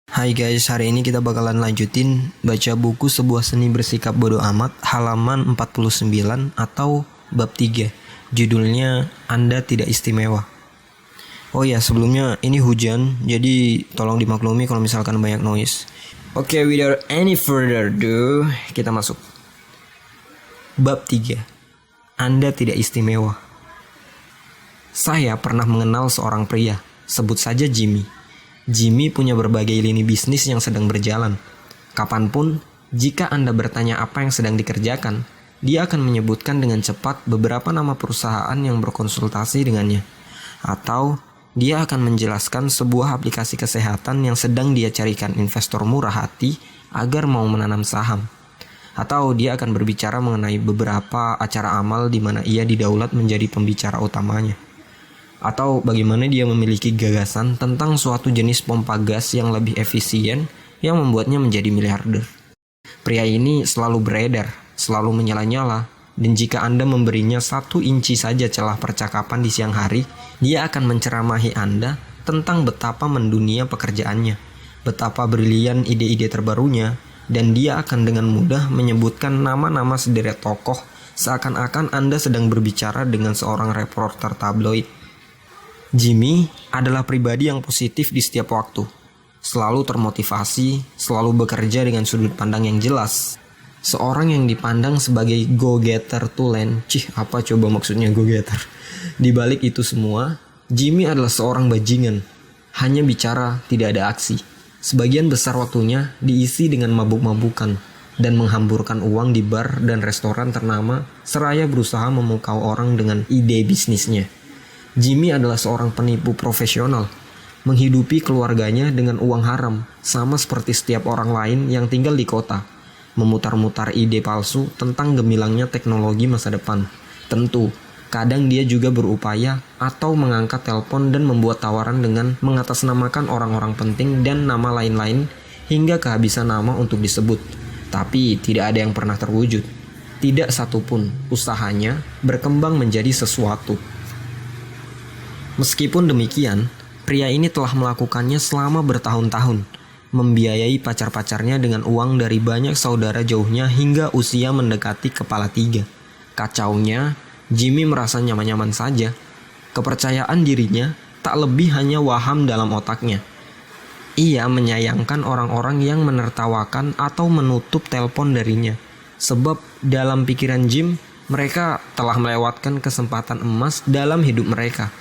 Hai guys, hari ini kita bakalan lanjutin baca buku Sebuah Seni Bersikap Bodoh Amat halaman 49 atau bab 3. Judulnya Anda Tidak Istimewa. Oh ya, sebelumnya ini hujan, jadi tolong dimaklumi kalau misalkan banyak noise. Oke, without any further ado, kita masuk. Bab 3. Anda Tidak Istimewa. Saya pernah mengenal seorang pria, sebut saja Jimmy. Jimmy punya berbagai lini bisnis yang sedang berjalan. Kapanpun, jika Anda bertanya apa yang sedang dikerjakan, dia akan menyebutkan dengan cepat beberapa nama perusahaan yang berkonsultasi dengannya. Atau, dia akan menjelaskan sebuah aplikasi kesehatan yang sedang dia carikan investor murah hati agar mau menanam saham. Atau dia akan berbicara mengenai beberapa acara amal di mana ia didaulat menjadi pembicara utamanya. Atau bagaimana dia memiliki gagasan tentang suatu jenis pompa gas yang lebih efisien yang membuatnya menjadi miliarder. Pria ini selalu beredar, selalu menyala-nyala, dan jika Anda memberinya 1 inci saja celah percakapan di siang hari, dia akan menceramahi Anda tentang betapa mendunia pekerjaannya, betapa brilian ide-ide terbarunya, dan dia akan dengan mudah menyebutkan nama-nama sederet tokoh seakan-akan Anda sedang berbicara dengan seorang reporter tabloid. Jimmy adalah pribadi yang positif di setiap waktu, selalu termotivasi, selalu bekerja dengan sudut pandang yang jelas. Seorang yang dipandang sebagai go-getter tulen. Apa coba maksudnya go-getter? Di balik itu semua, Jimmy adalah seorang bajingan. Hanya bicara, tidak ada aksi. Sebagian besar waktunya diisi dengan mabuk-mabukan dan menghamburkan uang di bar dan restoran ternama seraya berusaha memukau orang dengan ide bisnisnya. Jimmy adalah seorang penipu profesional, menghidupi keluarganya dengan uang haram, sama seperti setiap orang lain yang tinggal di kota, memutar-mutar ide palsu tentang gemilangnya teknologi masa depan. Tentu, kadang dia juga berupaya atau mengangkat telepon dan membuat tawaran dengan mengatasnamakan orang-orang penting dan nama lain-lain hingga kehabisan nama untuk disebut. Tapi tidak ada yang pernah terwujud. Tidak satupun usahanya berkembang menjadi sesuatu. Meskipun demikian, pria ini telah melakukannya selama bertahun-tahun, membiayai pacar-pacarnya dengan uang dari banyak saudara jauhnya hingga usia mendekati kepala 3. Kacaunya, Jimmy merasa nyaman-nyaman saja. Kepercayaan dirinya tak lebih hanya waham dalam otaknya. Ia menyayangkan orang-orang yang menertawakan atau menutup telepon darinya, sebab dalam pikiran Jim, mereka telah melewatkan kesempatan emas dalam hidup mereka.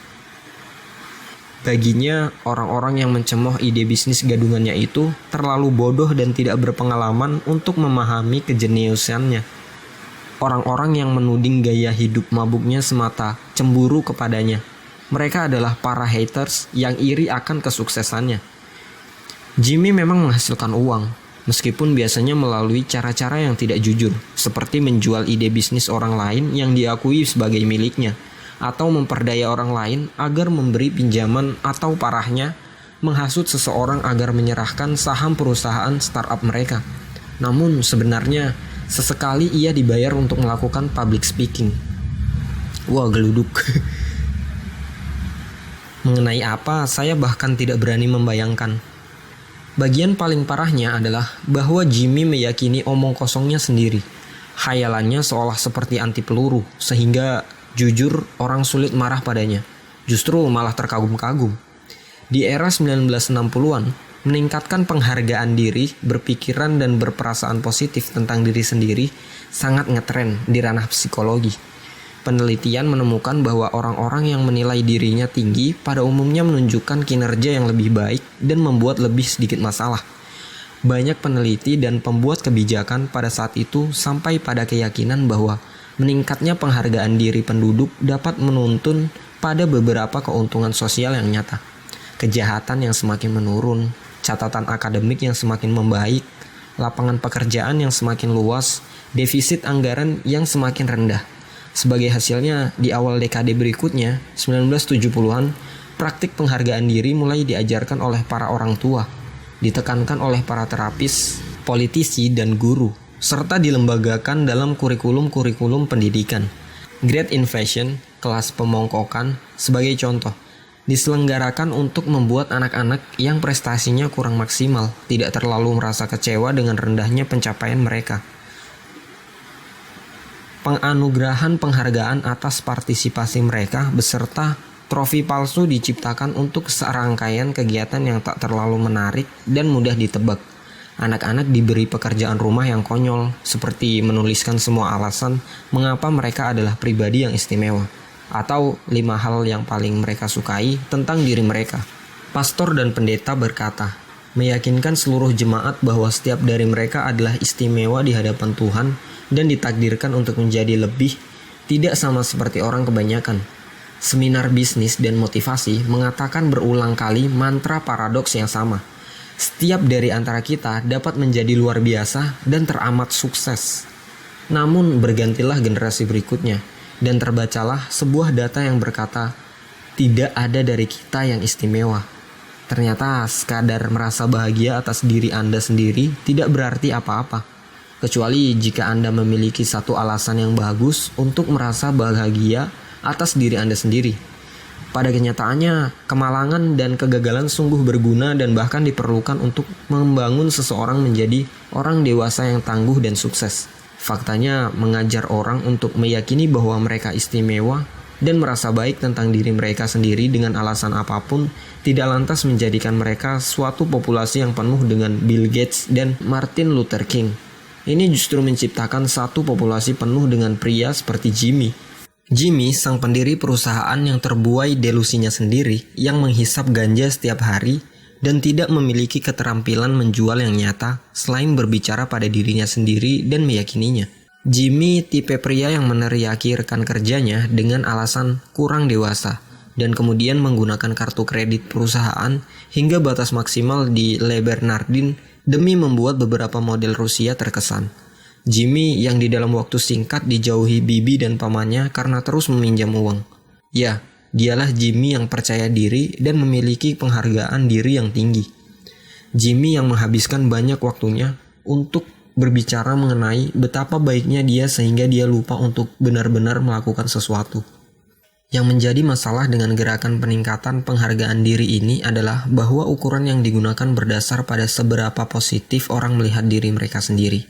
Baginya, orang-orang yang mencemooh ide bisnis gadungannya itu terlalu bodoh dan tidak berpengalaman untuk memahami kejeniusannya. Orang-orang yang menuding gaya hidup mabuknya semata cemburu kepadanya. Mereka adalah para haters yang iri akan kesuksesannya. Jimmy memang menghasilkan uang, meskipun biasanya melalui cara-cara yang tidak jujur, seperti menjual ide bisnis orang lain yang diakui sebagai miliknya, atau memperdaya orang lain agar memberi pinjaman atau parahnya, menghasut seseorang agar menyerahkan saham perusahaan startup mereka. Namun sebenarnya, sesekali ia dibayar untuk melakukan public speaking. Wah, geluduk. Mengenai apa, saya bahkan tidak berani membayangkan. Bagian paling parahnya adalah bahwa Jimmy meyakini omong kosongnya sendiri. Khayalannya seolah seperti anti peluru, sehingga jujur, orang sulit marah padanya. Justru malah terkagum-kagum. Di era 1960-an, meningkatkan penghargaan diri, berpikiran dan berperasaan positif tentang diri sendiri sangat ngetren di ranah psikologi. Penelitian menemukan bahwa orang-orang yang menilai dirinya tinggi pada umumnya menunjukkan kinerja yang lebih baik dan membuat lebih sedikit masalah. Banyak peneliti dan pembuat kebijakan pada saat itu sampai pada keyakinan bahwa meningkatnya penghargaan diri penduduk dapat menuntun pada beberapa keuntungan sosial yang nyata. Kejahatan yang semakin menurun, catatan akademik yang semakin membaik, lapangan pekerjaan yang semakin luas, defisit anggaran yang semakin rendah. Sebagai hasilnya, di awal dekade berikutnya, 1970-an, praktik penghargaan diri mulai diajarkan oleh para orang tua, ditekankan oleh para terapis, politisi, dan guru, serta dilembagakan dalam kurikulum-kurikulum pendidikan. Great Invasion, kelas pemongkokan, sebagai contoh. Diselenggarakan untuk membuat anak-anak yang prestasinya kurang maksimal tidak terlalu merasa kecewa dengan rendahnya pencapaian mereka. Penganugerahan penghargaan atas partisipasi mereka beserta trofi palsu diciptakan untuk serangkaian kegiatan yang tak terlalu menarik dan mudah ditebak. Anak-anak diberi pekerjaan rumah yang konyol, seperti menuliskan semua alasan mengapa mereka adalah pribadi yang istimewa, atau 5 hal yang paling mereka sukai tentang diri mereka. Pastor dan pendeta berkata, meyakinkan seluruh jemaat bahwa setiap dari mereka adalah istimewa di hadapan Tuhan dan ditakdirkan untuk menjadi lebih, tidak sama seperti orang kebanyakan. Seminar bisnis dan motivasi mengatakan berulang kali mantra paradoks yang sama. Setiap dari antara kita dapat menjadi luar biasa dan teramat sukses. Namun bergantilah generasi berikutnya, dan terbacalah sebuah data yang berkata, tidak ada dari kita yang istimewa. Ternyata sekadar merasa bahagia atas diri Anda sendiri tidak berarti apa-apa. Kecuali jika Anda memiliki satu alasan yang bagus untuk merasa bahagia atas diri Anda sendiri. Pada kenyataannya, kemalangan dan kegagalan sungguh berguna dan bahkan diperlukan untuk membangun seseorang menjadi orang dewasa yang tangguh dan sukses. Faktanya, mengajar orang untuk meyakini bahwa mereka istimewa dan merasa baik tentang diri mereka sendiri dengan alasan apapun tidak lantas menjadikan mereka suatu populasi yang penuh dengan Bill Gates dan Martin Luther King. Ini justru menciptakan satu populasi penuh dengan pria seperti Jimmy. Jimmy, sang pendiri perusahaan yang terbuai delusinya sendiri, yang menghisap ganja setiap hari dan tidak memiliki keterampilan menjual yang nyata selain berbicara pada dirinya sendiri dan meyakininya. Jimmy tipe pria yang meneriaki rekan kerjanya dengan alasan kurang dewasa dan kemudian menggunakan kartu kredit perusahaan hingga batas maksimal di Le Bernardin demi membuat beberapa model Rusia terkesan. Jimmy yang di dalam waktu singkat dijauhi bibi dan pamannya karena terus meminjam uang. Ya, dialah Jimmy yang percaya diri dan memiliki penghargaan diri yang tinggi. Jimmy yang menghabiskan banyak waktunya untuk berbicara mengenai betapa baiknya dia sehingga dia lupa untuk benar-benar melakukan sesuatu. Yang menjadi masalah dengan gerakan peningkatan penghargaan diri ini adalah bahwa ukuran yang digunakan berdasar pada seberapa positif orang melihat diri mereka sendiri.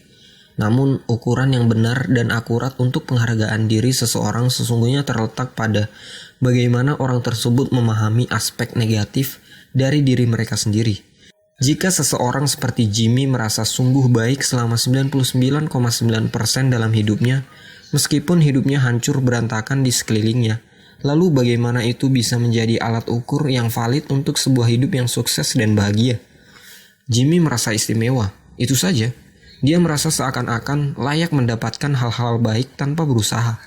Namun, ukuran yang benar dan akurat untuk penghargaan diri seseorang sesungguhnya terletak pada bagaimana orang tersebut memahami aspek negatif dari diri mereka sendiri. Jika seseorang seperti Jimmy merasa sungguh baik selama 99,9% dalam hidupnya, meskipun hidupnya hancur berantakan di sekelilingnya, lalu bagaimana itu bisa menjadi alat ukur yang valid untuk sebuah hidup yang sukses dan bahagia? Jimmy merasa istimewa, itu saja. Dia merasa seakan-akan layak mendapatkan hal-hal baik tanpa berusaha.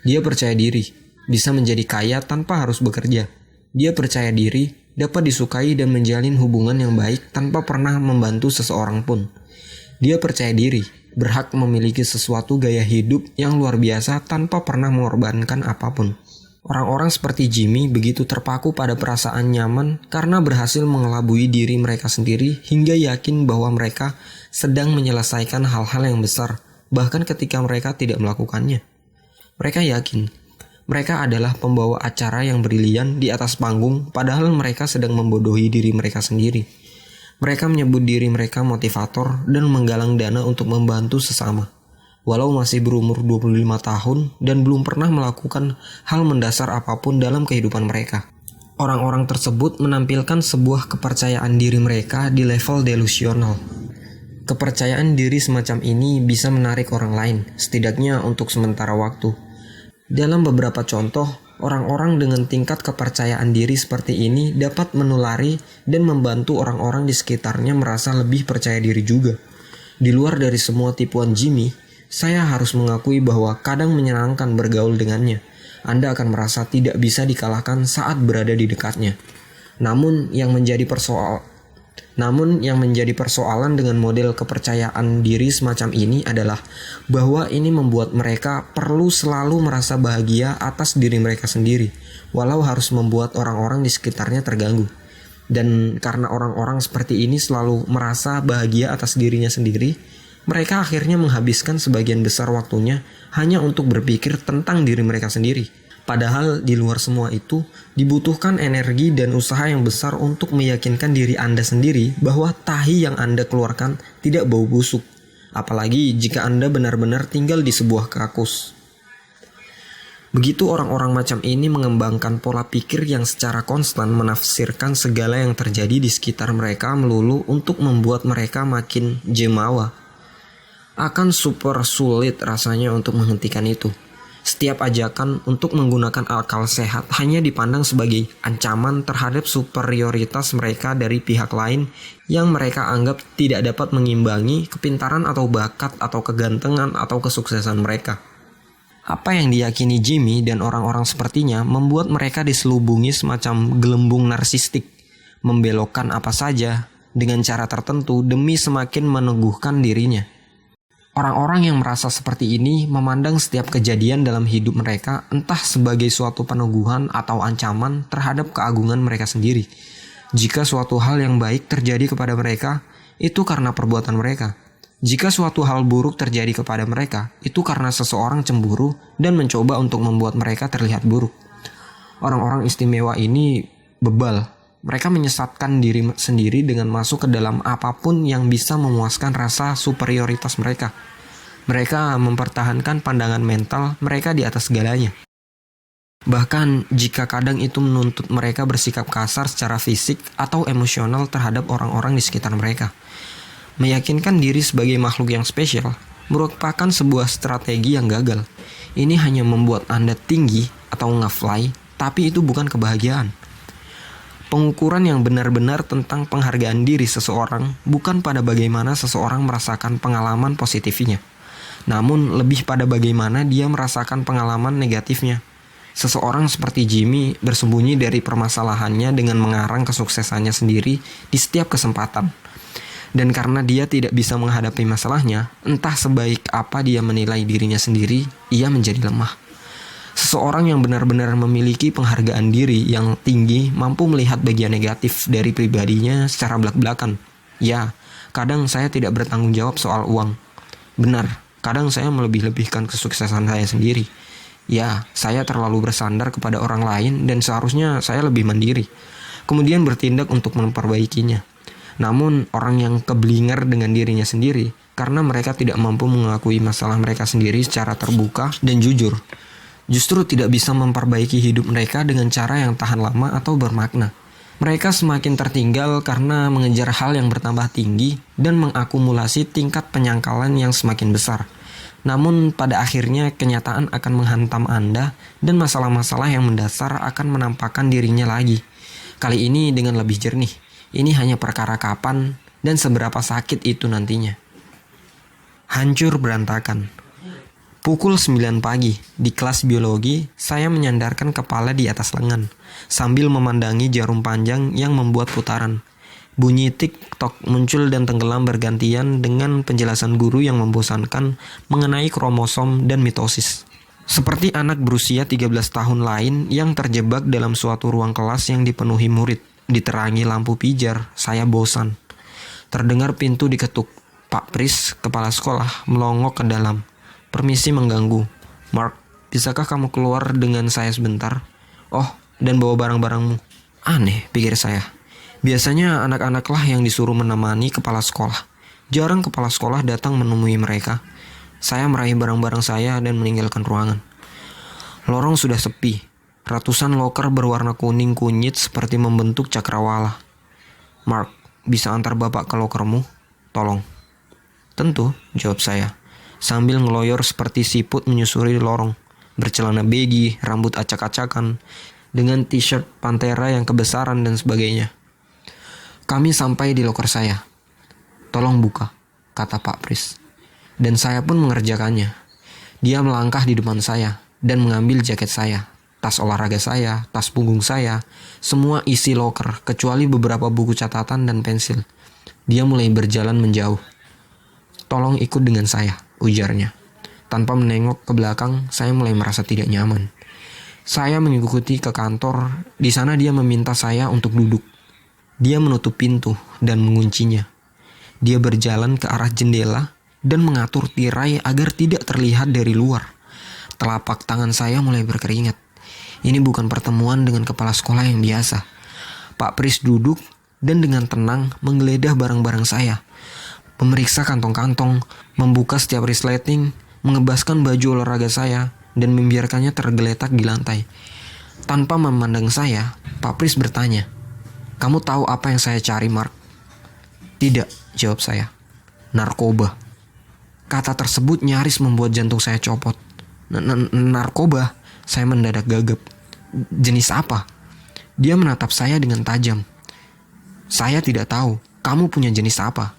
Dia percaya diri, bisa menjadi kaya tanpa harus bekerja. Dia percaya diri, dapat disukai dan menjalin hubungan yang baik tanpa pernah membantu seseorang pun. Dia percaya diri, berhak memiliki sesuatu gaya hidup yang luar biasa tanpa pernah mengorbankan apapun. Orang-orang seperti Jimmy begitu terpaku pada perasaan nyaman karena berhasil mengelabui diri mereka sendiri hingga yakin bahwa mereka sedang menyelesaikan hal-hal yang besar, bahkan ketika mereka tidak melakukannya. Mereka yakin mereka adalah pembawa acara yang brilian di atas panggung, padahal mereka sedang membodohi diri mereka sendiri. Mereka menyebut diri mereka motivator dan menggalang dana untuk membantu sesama. Walau masih berumur 25 tahun dan belum pernah melakukan hal mendasar apapun dalam kehidupan mereka. Orang-orang tersebut menampilkan sebuah kepercayaan diri mereka di level delusional. Kepercayaan diri semacam ini bisa menarik orang lain, setidaknya untuk sementara waktu. Dalam beberapa contoh, orang-orang dengan tingkat kepercayaan diri seperti ini dapat menulari dan membantu orang-orang di sekitarnya merasa lebih percaya diri juga. Di luar dari semua tipuan Jimmy, saya harus mengakui bahwa kadang menyenangkan bergaul dengannya. Anda akan merasa tidak bisa dikalahkan saat berada di dekatnya. Namun yang menjadi persoalan dengan model kepercayaan diri semacam ini adalah bahwa ini membuat mereka perlu selalu merasa bahagia atas diri mereka sendiri, walau harus membuat orang-orang di sekitarnya terganggu. Dan karena orang-orang seperti ini selalu merasa bahagia atas dirinya sendiri, mereka akhirnya menghabiskan sebagian besar waktunya hanya untuk berpikir tentang diri mereka sendiri. Padahal di luar semua itu, dibutuhkan energi dan usaha yang besar untuk meyakinkan diri Anda sendiri bahwa tahi yang Anda keluarkan tidak bau busuk. Apalagi jika Anda benar-benar tinggal di sebuah kakus. Begitu orang-orang macam ini mengembangkan pola pikir yang secara konstan menafsirkan segala yang terjadi di sekitar mereka melulu untuk membuat mereka makin jemawa. Akan super sulit rasanya untuk menghentikan itu. Setiap ajakan untuk menggunakan akal sehat hanya dipandang sebagai ancaman terhadap superioritas mereka dari pihak lain yang mereka anggap tidak dapat mengimbangi kepintaran atau bakat atau kegantengan atau kesuksesan mereka. Apa yang diyakini Jimmy dan orang-orang sepertinya membuat mereka diselubungi semacam gelembung narsistik, membelokkan apa saja dengan cara tertentu demi semakin meneguhkan dirinya. Orang-orang yang merasa seperti ini memandang setiap kejadian dalam hidup mereka entah sebagai suatu peneguhan atau ancaman terhadap keagungan mereka sendiri. Jika suatu hal yang baik terjadi kepada mereka, itu karena perbuatan mereka. Jika suatu hal buruk terjadi kepada mereka, itu karena seseorang cemburu dan mencoba untuk membuat mereka terlihat buruk. Orang-orang istimewa ini bebal. Mereka menyesatkan diri sendiri dengan masuk ke dalam apapun yang bisa memuaskan rasa superioritas mereka. Mereka mempertahankan pandangan mental mereka di atas segalanya. Bahkan jika kadang itu menuntut mereka bersikap kasar secara fisik atau emosional terhadap orang-orang di sekitar mereka. Meyakinkan diri sebagai makhluk yang spesial merupakan sebuah strategi yang gagal. Ini hanya membuat Anda tinggi atau nge-fly, tapi itu bukan kebahagiaan. Pengukuran yang benar-benar tentang penghargaan diri seseorang bukan pada bagaimana seseorang merasakan pengalaman positifnya, namun lebih pada bagaimana dia merasakan pengalaman negatifnya. Seseorang seperti Jimmy bersembunyi dari permasalahannya dengan mengarang kesuksesannya sendiri di setiap kesempatan. Dan karena dia tidak bisa menghadapi masalahnya, entah sebaik apa dia menilai dirinya sendiri, ia menjadi lemah. Seseorang yang benar-benar memiliki penghargaan diri yang tinggi mampu melihat bagian negatif dari pribadinya secara belak-belakan. Ya, kadang saya tidak bertanggung jawab soal uang. Benar, kadang saya melebih-lebihkan kesuksesan saya sendiri. Ya, saya terlalu bersandar kepada orang lain dan seharusnya saya lebih mandiri. Kemudian bertindak untuk memperbaikinya. Namun orang yang keblinger dengan dirinya sendiri karena mereka tidak mampu mengakui masalah mereka sendiri secara terbuka dan jujur, justru tidak bisa memperbaiki hidup mereka dengan cara yang tahan lama atau bermakna. Mereka semakin tertinggal karena mengejar hal yang bertambah tinggi dan mengakumulasi tingkat penyangkalan yang semakin besar. Namun pada akhirnya kenyataan akan menghantam Anda dan masalah-masalah yang mendasar akan menampakkan dirinya lagi. Kali ini dengan lebih jernih. Ini hanya perkara kapan dan seberapa sakit itu nantinya. Hancur berantakan. Pukul 9 pagi, di kelas biologi, saya menyandarkan kepala di atas lengan, sambil memandangi jarum panjang yang membuat putaran. Bunyi tik-tok muncul dan tenggelam bergantian dengan penjelasan guru yang membosankan mengenai kromosom dan mitosis. Seperti anak berusia 13 tahun lain yang terjebak dalam suatu ruang kelas yang dipenuhi murid. Diterangi lampu pijar, saya bosan. Terdengar pintu diketuk. Pak Pris, kepala sekolah, melongok ke dalam. Permisi mengganggu. Mark, bisakah kamu keluar dengan saya sebentar? Oh, dan bawa barang-barangmu. Aneh, pikir saya. Biasanya anak-anaklah yang disuruh menemani kepala sekolah. Jarang kepala sekolah datang menemui mereka. Saya meraih barang-barang saya dan meninggalkan ruangan. Lorong sudah sepi. Ratusan loker berwarna kuning kunyit seperti membentuk cakrawala. Mark, bisa antar bapak ke lokermu? Tolong. Tentu, jawab saya, sambil ngeloyor seperti siput menyusuri lorong, bercelana baggy, rambut acak-acakan, dengan t-shirt Pantera yang kebesaran dan sebagainya. Kami sampai di loker saya. Tolong buka, kata Pak Pris. Dan saya pun mengerjakannya. Dia melangkah di depan saya dan mengambil jaket saya. Tas olahraga saya, tas punggung saya, semua isi loker kecuali beberapa buku catatan dan pensil. Dia mulai berjalan menjauh. Tolong ikut dengan saya, ujarnya. Tanpa menengok ke belakang, saya mulai merasa tidak nyaman. Saya mengikuti ke kantor, di sana dia meminta saya untuk duduk. Dia menutup pintu dan menguncinya. Dia berjalan ke arah jendela dan mengatur tirai agar tidak terlihat dari luar. Telapak tangan saya mulai berkeringat. Ini bukan pertemuan dengan kepala sekolah yang biasa. Pak Pris duduk dan dengan tenang menggeledah barang-barang saya, memeriksa kantong-kantong, membuka setiap resleting, mengebaskan baju olahraga saya, dan membiarkannya tergeletak di lantai. Tanpa memandang saya, Pak Pris bertanya, "Kamu tahu apa yang saya cari, Mark?" "Tidak," jawab saya. "Narkoba." Kata tersebut nyaris membuat jantung saya copot. Narkoba? Saya mendadak gagap. Jenis apa? Dia menatap saya dengan tajam. "Saya tidak tahu. Kamu punya jenis apa?"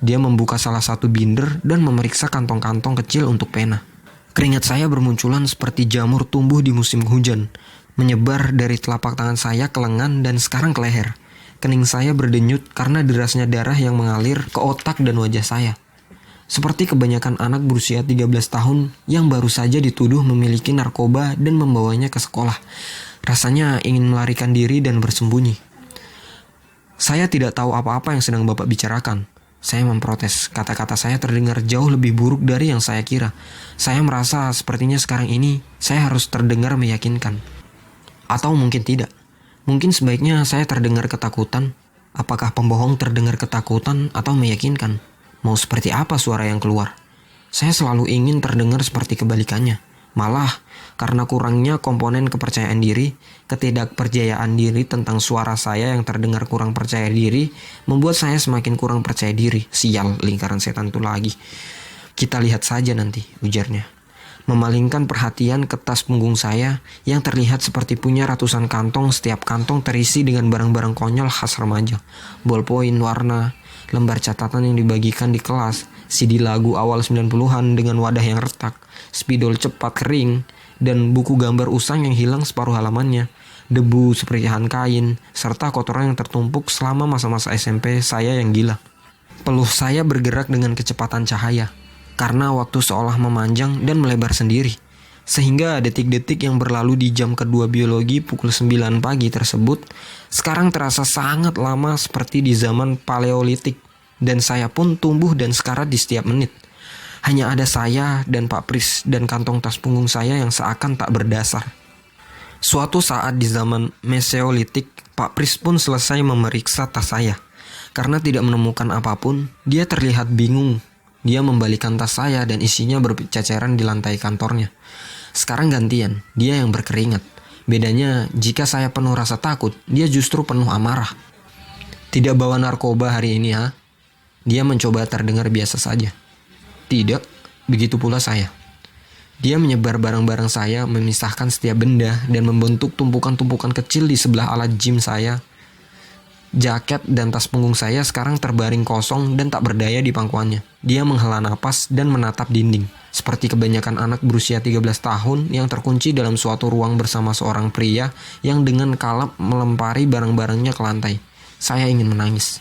Dia membuka salah satu binder dan memeriksa kantong-kantong kecil untuk pena. Keringat saya bermunculan seperti jamur tumbuh di musim hujan, menyebar dari telapak tangan saya ke lengan dan sekarang ke leher. Kening saya berdenyut karena derasnya darah yang mengalir ke otak dan wajah saya. Seperti kebanyakan anak berusia 13 tahun yang baru saja dituduh memiliki narkoba dan membawanya ke sekolah. Rasanya ingin melarikan diri dan bersembunyi. "Saya tidak tahu apa-apa yang sedang Bapak bicarakan." Saya memprotes. Kata-kata saya terdengar jauh lebih buruk dari yang saya kira. Saya merasa sepertinya sekarang ini saya harus terdengar meyakinkan. Atau mungkin tidak. Mungkin sebaiknya saya terdengar ketakutan. Apakah pembohong terdengar ketakutan atau meyakinkan? Mau seperti apa suara yang keluar? Saya selalu ingin terdengar seperti kebalikannya. Malah, karena kurangnya komponen kepercayaan diri, ketidakpercayaan diri tentang suara saya yang terdengar kurang percaya diri, membuat saya semakin kurang percaya diri. Sial, lingkaran setan itu lagi. "Kita lihat saja nanti," ujarnya. Memalingkan perhatian ke tas punggung saya yang terlihat seperti punya ratusan kantong, setiap kantong terisi dengan barang-barang konyol khas remaja. Bolpoin warna, lembar catatan yang dibagikan di kelas, CD lagu awal 90-an dengan wadah yang retak, spidol cepat kering, dan buku gambar usang yang hilang separuh halamannya, debu seperihan kain, serta kotoran yang tertumpuk selama masa-masa SMP saya yang gila. Peluh saya bergerak dengan kecepatan cahaya, karena waktu seolah memanjang dan melebar sendiri. Sehingga detik-detik yang berlalu di jam kedua biologi pukul 9 pagi tersebut sekarang terasa sangat lama seperti di zaman Paleolitik. Dan saya pun tumbuh dan sekarat di setiap menit. Hanya ada saya dan Pak Pris dan kantong tas punggung saya yang seakan tak berdasar. Suatu saat di zaman Meseolitik, Pak Pris pun selesai memeriksa tas saya. Karena tidak menemukan apapun, dia terlihat bingung. Dia membalikan tas saya dan isinya berceceran di lantai kantornya. Sekarang gantian, dia yang berkeringat. Bedanya, jika saya penuh rasa takut, dia justru penuh amarah. "Tidak bawa narkoba hari ini, ha?" Dia mencoba terdengar biasa saja. "Tidak, begitu pula saya." Dia menyebar barang-barang saya, memisahkan setiap benda, dan membentuk tumpukan-tumpukan kecil di sebelah alat gym saya. Jaket dan tas punggung saya sekarang terbaring kosong dan tak berdaya di pangkuannya. Dia menghela napas dan menatap dinding, seperti kebanyakan anak berusia 13 tahun yang terkunci dalam suatu ruang bersama seorang pria yang dengan kalap melempari barang-barangnya ke lantai. Saya ingin menangis.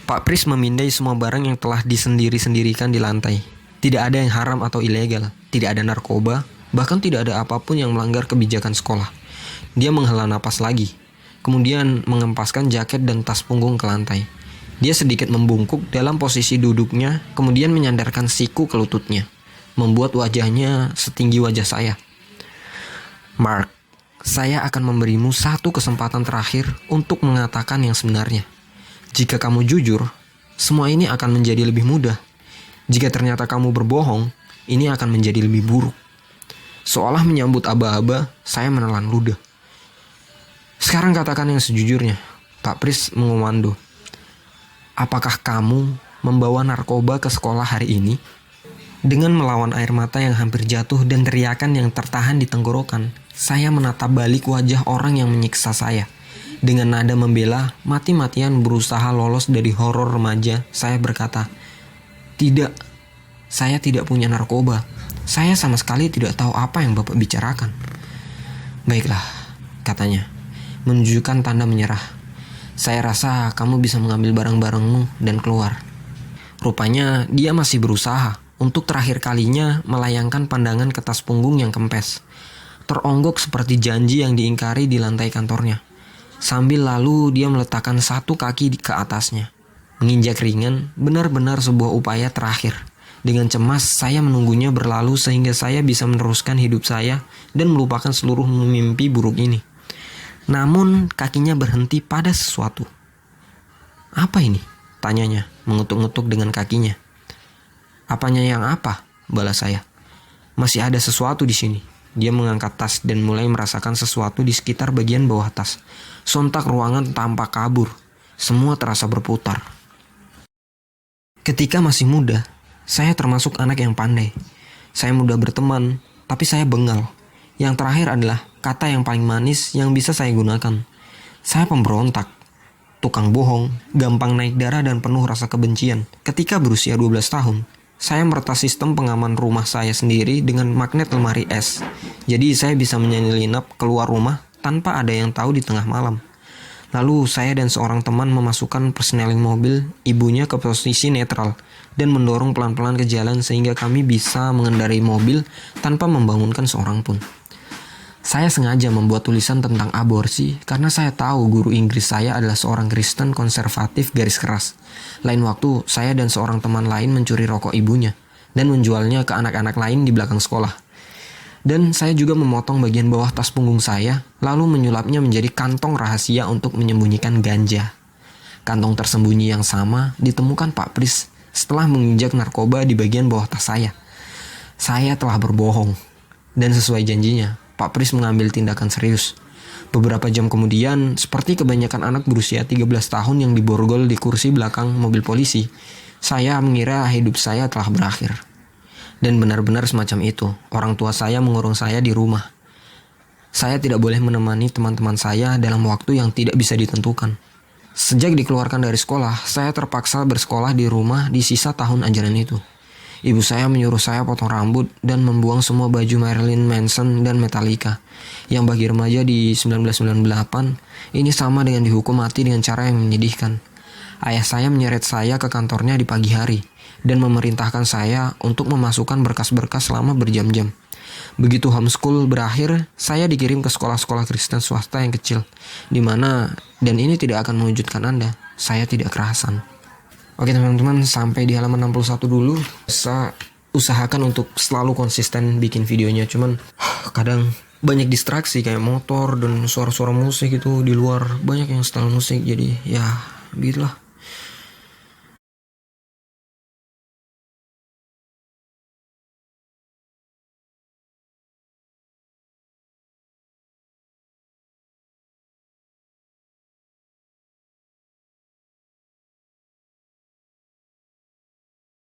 Pak Pris memindai semua barang yang telah disendiri-sendirikan di lantai. Tidak ada yang haram atau ilegal, tidak ada narkoba, bahkan tidak ada apapun yang melanggar kebijakan sekolah. Dia menghela napas lagi, kemudian mengempaskan jaket dan tas punggung ke lantai. Dia sedikit membungkuk dalam posisi duduknya, kemudian menyandarkan siku ke lututnya, membuat wajahnya setinggi wajah saya. "Mark, saya akan memberimu satu kesempatan terakhir untuk mengatakan yang sebenarnya. Jika kamu jujur, semua ini akan menjadi lebih mudah. Jika ternyata kamu berbohong, ini akan menjadi lebih buruk." Seolah menyambut aba-aba, saya menelan ludah. "Sekarang katakan yang sejujurnya," Pak Pris mengomando. "Apakah kamu membawa narkoba ke sekolah hari ini?" Dengan melawan air mata yang hampir jatuh dan teriakan yang tertahan di tenggorokan, saya menatap balik wajah orang yang menyiksa saya. Dengan nada membela, mati-matian berusaha lolos dari horor remaja, saya berkata, "Tidak, saya tidak punya narkoba. Saya sama sekali tidak tahu apa yang Bapak bicarakan." "Baiklah," katanya, menunjukkan tanda menyerah. "Saya rasa kamu bisa mengambil barang-barangmu dan keluar." Rupanya dia masih berusaha untuk terakhir kalinya melayangkan pandangan ke tas punggung yang kempes, teronggok seperti janji yang diingkari di lantai kantornya. Sambil lalu dia meletakkan satu kaki ke atasnya. Menginjak ringan, benar-benar sebuah upaya terakhir. Dengan cemas, saya menunggunya berlalu sehingga saya bisa meneruskan hidup saya dan melupakan seluruh mimpi buruk ini. Namun, kakinya berhenti pada sesuatu. "Apa ini?" tanyanya, mengetuk-ngetuk dengan kakinya. "Apanya yang apa?" balas saya. "Masih ada sesuatu di sini." Dia mengangkat tas dan mulai merasakan sesuatu di sekitar bagian bawah tas. Sontak ruangan tampak kabur. Semua terasa berputar. Ketika masih muda, saya termasuk anak yang pandai. Saya mudah berteman, tapi saya bengal. Yang terakhir adalah kata yang paling manis yang bisa saya gunakan. Saya pemberontak, tukang bohong, gampang naik darah dan penuh rasa kebencian. Ketika berusia 12 tahun, saya meretas sistem pengaman rumah saya sendiri dengan magnet lemari es. Jadi saya bisa menyelinap keluar rumah tanpa ada yang tahu di tengah malam. Lalu saya dan seorang teman memasukkan persneling mobil ibunya ke posisi netral dan mendorong pelan-pelan ke jalan sehingga kami bisa mengendarai mobil tanpa membangunkan seorang pun. Saya sengaja membuat tulisan tentang aborsi karena saya tahu guru Inggris saya adalah seorang Kristen konservatif garis keras. Lain waktu, saya dan seorang teman lain mencuri rokok ibunya dan menjualnya ke anak-anak lain di belakang sekolah. Dan saya juga memotong bagian bawah tas punggung saya, lalu menyulapnya menjadi kantong rahasia untuk menyembunyikan ganja. Kantong tersembunyi yang sama ditemukan Pak Pris setelah menginjak narkoba di bagian bawah tas saya. Saya telah berbohong, dan sesuai janjinya, Pak Pris mengambil tindakan serius. Beberapa jam kemudian, seperti kebanyakan anak berusia 13 tahun yang diborgol di kursi belakang mobil polisi, saya mengira hidup saya telah berakhir. Dan benar-benar semacam itu, orang tua saya mengurung saya di rumah. Saya tidak boleh menemani teman-teman saya dalam waktu yang tidak bisa ditentukan. Sejak dikeluarkan dari sekolah, saya terpaksa bersekolah di rumah di sisa tahun ajaran itu. Ibu saya menyuruh saya potong rambut dan membuang semua baju Marilyn Manson dan Metallica. Yang bagi remaja di 1998, ini sama dengan dihukum mati dengan cara yang menyedihkan. Ayah saya menyeret saya ke kantornya di pagi hari dan memerintahkan saya untuk memasukkan berkas-berkas selama berjam-jam. Begitu homeschool berakhir, saya dikirim ke sekolah-sekolah Kristen swasta yang kecil, di mana, dan ini tidak akan mewujudkan Anda, saya tidak kerasan. Oke teman-teman, sampai di halaman 61 dulu. Saya usahakan untuk selalu konsisten bikin videonya, cuman kadang banyak distraksi kayak motor dan suara-suara musik itu di luar, banyak yang setel musik, jadi ya begitulah.